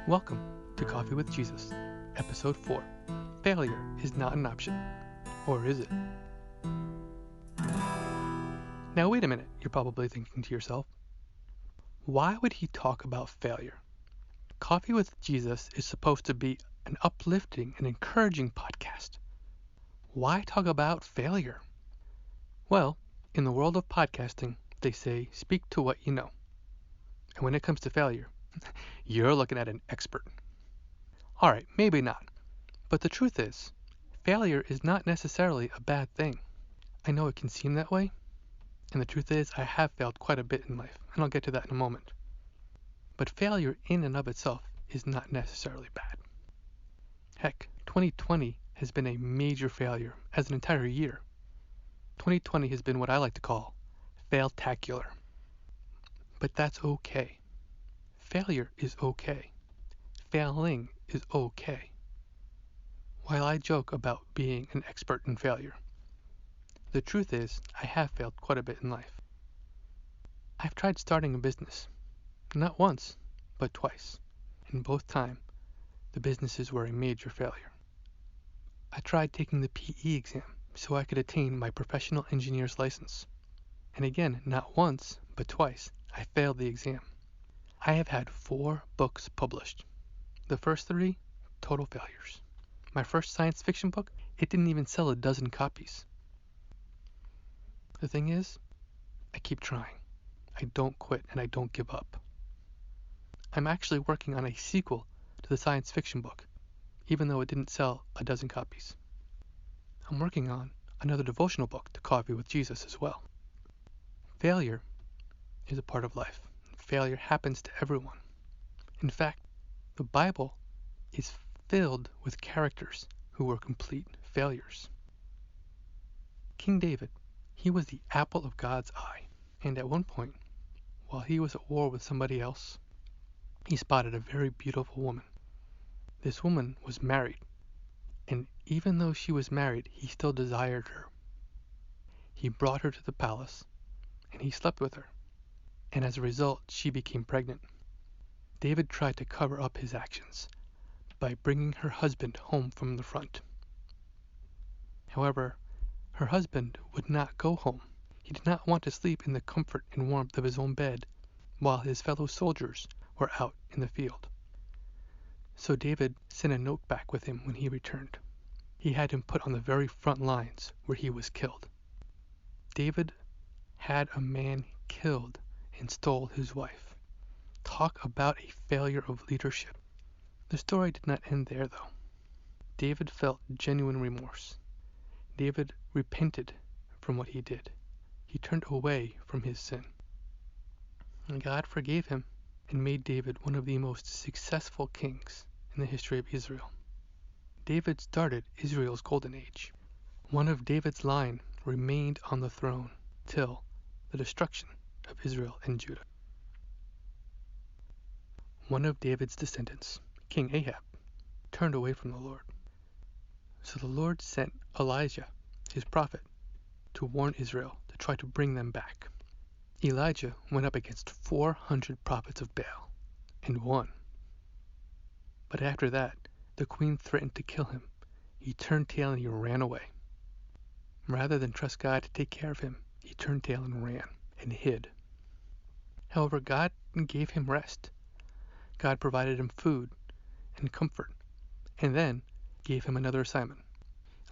Welcome to Coffee with Jesus, Episode 4. Failure is not an option. Or is it? Now wait a minute, you're probably thinking to yourself. Why would he talk about failure? Coffee with Jesus is supposed to be an uplifting and encouraging podcast. Why talk about failure? Well, in the world of podcasting, they say speak to what you know. And when it comes to failure, you're looking at an expert. Alright, maybe not. But the truth is, failure is not necessarily a bad thing. I know it can seem that way, and the truth is I have failed quite a bit in life, and I'll get to that in a moment. But failure in and of itself is not necessarily bad. Heck, 2020 has been a major failure as an entire year. 2020 has been what I like to call fail-tacular. But that's okay. Failure is okay. Failing is okay. While I joke about being an expert in failure, the truth is I have failed quite a bit in life. I've tried starting a business, not once, but twice, and both times the businesses were a major failure. I tried taking the PE exam so I could attain my professional engineer's license, and again, not once, but twice, I failed the exam. I have had 4 books published. The first 3, total failures. My first science fiction book, it didn't even sell a dozen copies. The thing is, I keep trying. I don't quit and I don't give up. I'm actually working on a sequel to the science fiction book, even though it didn't sell a dozen copies. I'm working on another devotional book to Coffee with Jesus as well. Failure is a part of life. Failure happens to everyone. In fact, the Bible is filled with characters who were complete failures. King David, he was the apple of God's eye, and at one point, while he was at war with somebody else, he spotted a very beautiful woman. This woman was married, and even though she was married, he still desired her. He brought her to the palace, and he slept with her, and as a result, she became pregnant. David tried to cover up his actions by bringing her husband home from the front. However, her husband would not go home. He did not want to sleep in the comfort and warmth of his own bed while his fellow soldiers were out in the field. So David sent a note back with him when he returned. He had him put on the very front lines where he was killed. David had a man killed and stole his wife. Talk about a failure of leadership. The story did not end there, though. David felt genuine remorse. David repented from what he did. He turned away from his sin. And God forgave him and made David one of the most successful kings in the history of Israel. David started Israel's golden age. One of David's line remained on the throne till the destruction of Israel and Judah. One of David's descendants, King Ahab, turned away from the Lord. So the Lord sent Elijah, his prophet, to warn Israel to try to bring them back. Elijah went up against 400 prophets of Baal and won. But after that, the queen threatened to kill him. He turned tail and he ran away. Rather than trust God to take care of him, he turned tail and ran and hid. However, God gave him rest. God provided him food and comfort, and then gave him another assignment.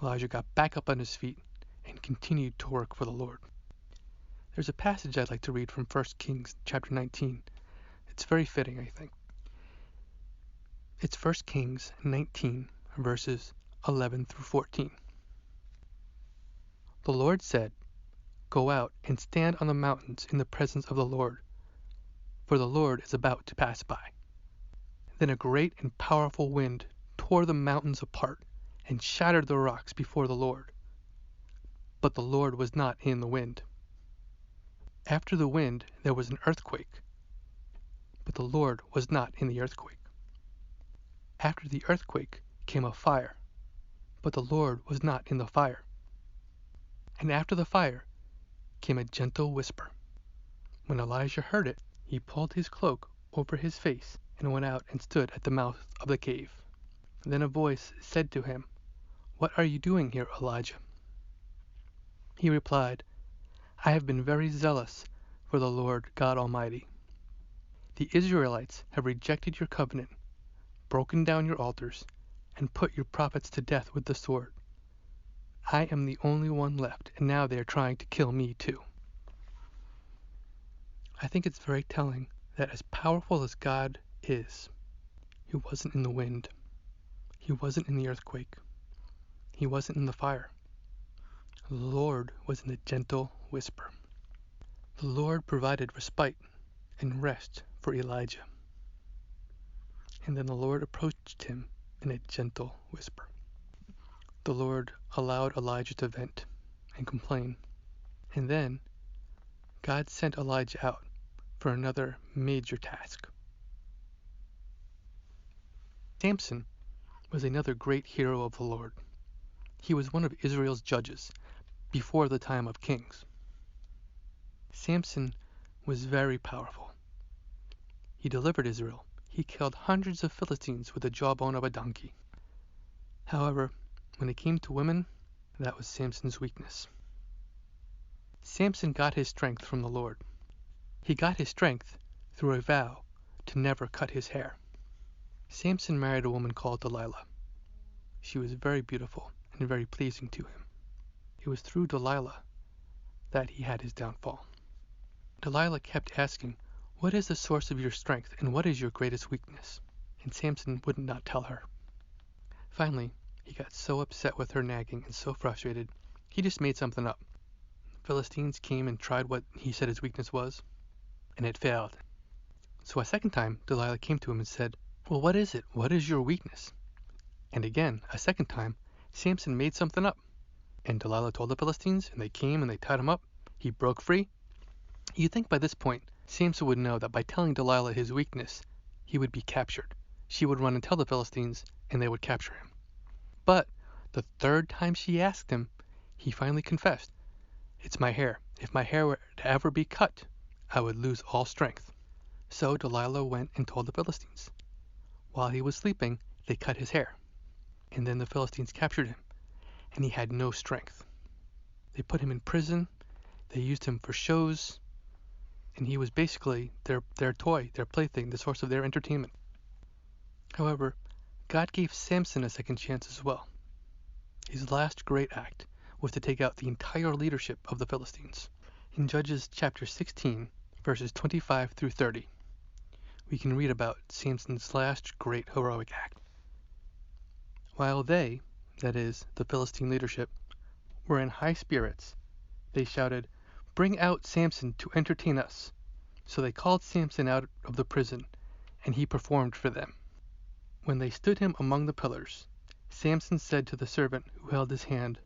Elijah got back up on his feet and continued to work for the Lord. There's a passage I'd like to read from 1 Kings chapter 19. It's very fitting, I think. It's 1 Kings 19, verses 11 through 14. The Lord said, "Go out and stand on the mountains in the presence of the Lord, for the Lord is about to pass by." Then a great and powerful wind tore the mountains apart and shattered the rocks before the Lord. But the Lord was not in the wind. After the wind there was an earthquake, but the Lord was not in the earthquake. After the earthquake came a fire, but the Lord was not in the fire. And after the fire came a gentle whisper. When Elijah heard it, he pulled his cloak over his face and went out and stood at the mouth of the cave. Then a voice said to him, "What are you doing here, Elijah?" He replied, "I have been very zealous for the Lord God Almighty. The Israelites have rejected your covenant, broken down your altars, and put your prophets to death with the sword. I am the only one left, and now they are trying to kill me too." I think it's very telling that as powerful as God is, he wasn't in the wind. He wasn't in the earthquake. He wasn't in the fire. The Lord was in the gentle whisper. The Lord provided respite and rest for Elijah. And then the Lord approached him in a gentle whisper. The Lord allowed Elijah to vent and complain. And then God sent Elijah out for another major task. Samson was another great hero of the Lord. He was one of Israel's judges before the time of kings. Samson was very powerful. He delivered Israel. He killed hundreds of Philistines with the jawbone of a donkey. However, when it came to women, that was Samson's weakness. Samson got his strength from the Lord. He got his strength through a vow to never cut his hair. Samson married a woman called Delilah. She was very beautiful and very pleasing to him. It was through Delilah that he had his downfall. Delilah kept asking, "What is the source of your strength, and what is your greatest weakness?" And Samson would not tell her. Finally, he got so upset with her nagging and so frustrated, he just made something up. The Philistines came and tried what he said his weakness was, and it failed. So a second time, Delilah came to him and said, "Well, what is it? What is your weakness?" And again, a second time, Samson made something up. And Delilah told the Philistines, and they came and they tied him up. He broke free. You'd think by this point, Samson would know that by telling Delilah his weakness, he would be captured. She would run and tell the Philistines, and they would capture him. But the third time she asked him, he finally confessed, "It's my hair. If my hair were to ever be cut, I would lose all strength." So Delilah went and told the Philistines. While he was sleeping, they cut his hair. And then the Philistines captured him, and he had no strength. They put him in prison. They used him for shows. And he was basically their toy, their plaything, the source of their entertainment. However, God gave Samson a second chance as well. His last great act was to take out the entire leadership of the Philistines. In Judges chapter 16, verses 25 through 30, we can read about Samson's last great heroic act. While they, that is, the Philistine leadership, were in high spirits, they shouted, "Bring out Samson to entertain us." So they called Samson out of the prison, and he performed for them. When they stood him among the pillars, Samson said to the servant who held his hand,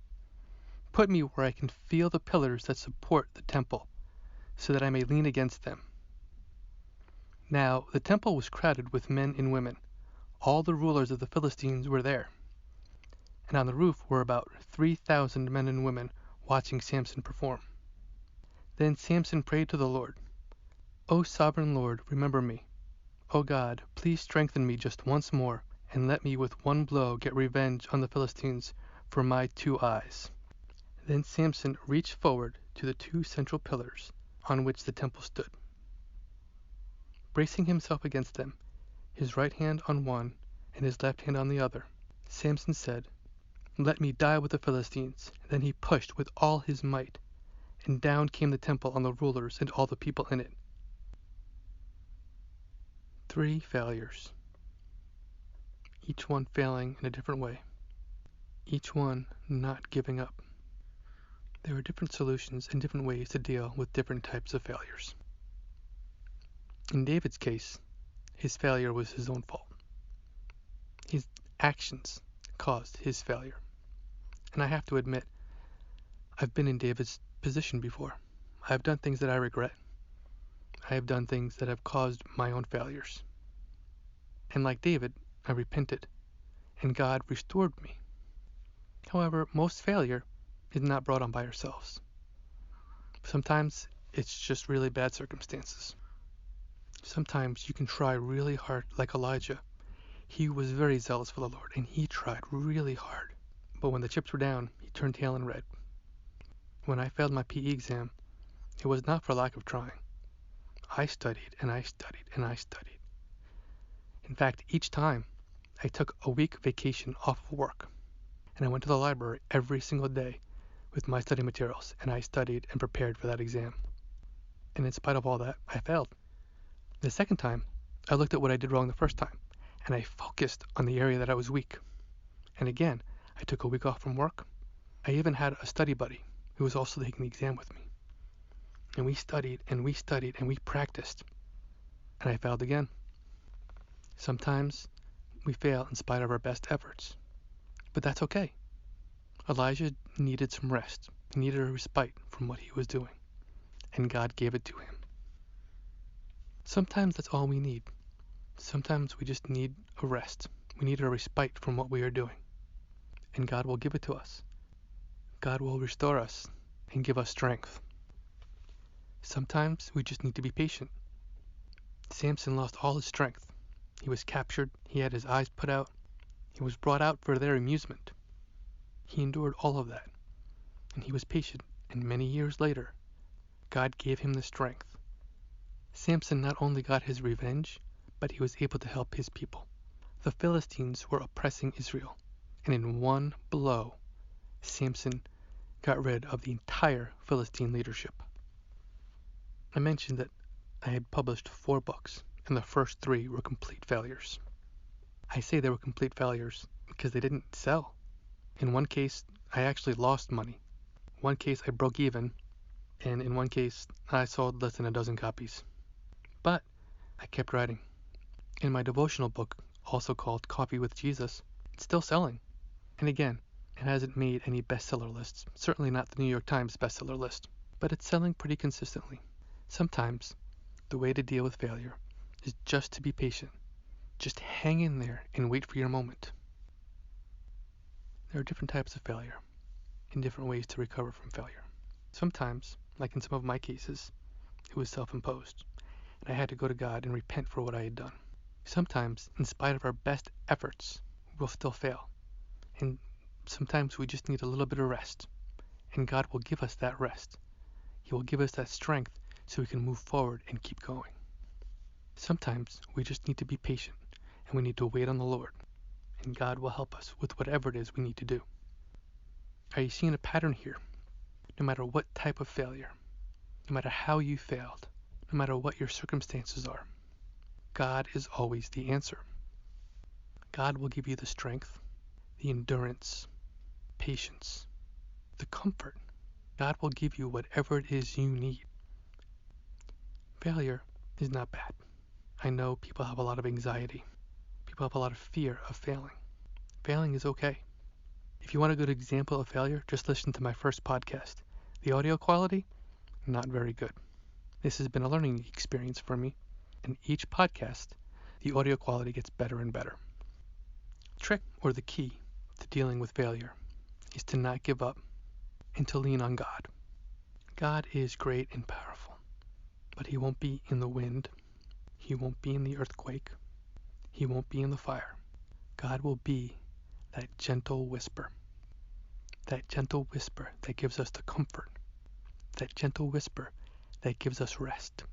"Put me where I can feel the pillars that support the temple, so that I may lean against them." Now the temple was crowded with men and women. All the rulers of the Philistines were there. And on the roof were about 3,000 men and women watching Samson perform. Then Samson prayed to the Lord, "O sovereign Lord, remember me. O God, please strengthen me just once more, and let me with one blow get revenge on the Philistines for my 2 eyes." Then Samson reached forward to the 2 central pillars on which the temple stood. Bracing himself against them, his right hand on one and his left hand on the other, Samson said, "Let me die with the Philistines." Then he pushed with all his might, and down came the temple on the rulers and all the people in it. 3 failures, each one failing in a different way, each one not giving up. There are different solutions and different ways to deal with different types of failures. In David's case, his failure was his own fault. His actions caused his failure. And I have to admit, I've been in David's position before. I have done things that I regret. I have done things that have caused my own failures. And like David, I repented, and God restored me. However, most failure is not brought on by ourselves. Sometimes it's just really bad circumstances. Sometimes you can try really hard, like Elijah. He was very zealous for the Lord, and he tried really hard. But when the chips were down, he turned tail and red. When I failed my PE exam, it was not for lack of trying. I studied and I studied and I studied. In fact, each time I took a week vacation off of work, and I went to the library every single day with my study materials, and I studied and prepared for that exam. And in spite of all that, I failed. The second time, I looked at what I did wrong the first time, and I focused on the area that I was weak. And again, I took a week off from work. I even had a study buddy who was also taking the exam with me. And we studied and we studied and we practiced. And I failed again. Sometimes we fail in spite of our best efforts. But that's okay. Elijah needed some rest. He needed a respite from what he was doing. And God gave it to him. Sometimes that's all we need. Sometimes we just need a rest. We need a respite from what we are doing. And God will give it to us. God will restore us and give us strength. Sometimes we just need to be patient. Samson lost all his strength. He was captured. He had his eyes put out. He was brought out for their amusement. He endured all of that. And he was patient. And many years later, God gave him the strength. Samson not only got his revenge, but he was able to help his people. The Philistines were oppressing Israel. And in one blow, Samson got rid of the entire Philistine leadership. I mentioned that I had published 4 books, and the first 3 were complete failures. I say they were complete failures because they didn't sell. In one case, I actually lost money. One case, I broke even, and in one case, I sold less than a dozen copies. But I kept writing. In my devotional book, also called Coffee with Jesus, it's still selling. And again, it hasn't made any bestseller lists, certainly not the New York Times bestseller list, but it's selling pretty consistently. Sometimes the way to deal with failure is just to be patient. Just hang in there and wait for your moment. There are different types of failure and different ways to recover from failure. Sometimes, like in some of my cases, it was self-imposed, and I had to go to God and repent for what I had done. Sometimes, in spite of our best efforts, we'll still fail. And sometimes we just need a little bit of rest, and God will give us that rest. He will give us that strength so we can move forward and keep going. Sometimes we just need to be patient, and we need to wait on the Lord, and God will help us with whatever it is we need to do. Are you seeing a pattern here? No matter what type of failure, no matter how you failed, no matter what your circumstances are, God is always the answer. God will give you the strength, the endurance, patience, the comfort. God will give you whatever it is you need. Failure is not bad. I know people have a lot of anxiety. People have a lot of fear of failing. Failing is okay. If you want a good example of failure, just listen to my first podcast. The audio quality, not very good. This has been a learning experience for me, and each podcast, the audio quality gets better and better. The trick or the key to dealing with failure is to not give up and to lean on God. God is great and powerful, but He won't be in the wind. He won't be in the earthquake. He won't be in the fire. God will be that gentle whisper that gives us the comfort, that gentle whisper that gives us rest,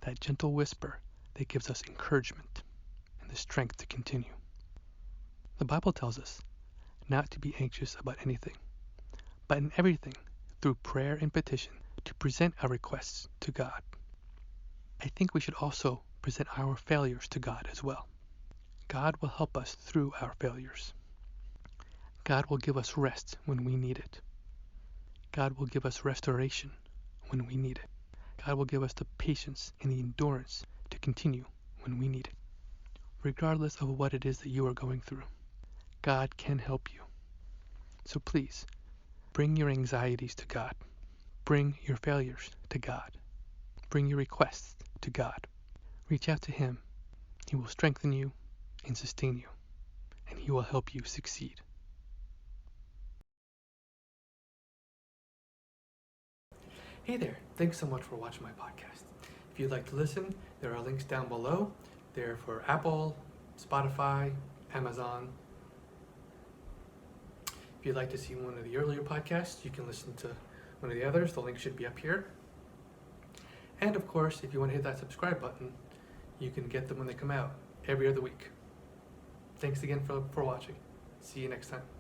that gentle whisper that gives us encouragement and the strength to continue. The Bible tells us not to be anxious about anything, but in everything, through prayer and petition, to present our requests to God. I think we should also present our failures to God as well. God will help us through our failures. God will give us rest when we need it. God will give us restoration when we need it. God will give us the patience and the endurance to continue when we need it. Regardless of what it is that you are going through, God can help you. So please, bring your anxieties to God. Bring your failures to God. Bring your requests to God. Reach out to Him. He will strengthen you and sustain you, and He will help you succeed. Hey there, thanks so much for watching my podcast. If you'd like to listen, there are links down below. They're for Apple, Spotify, Amazon. If you'd like to see one of the earlier podcasts, you can listen to one of the others. The link should be up here. And of course, if you want to hit that subscribe button, you can get them when they come out every other week. Thanks again for watching. See you next time.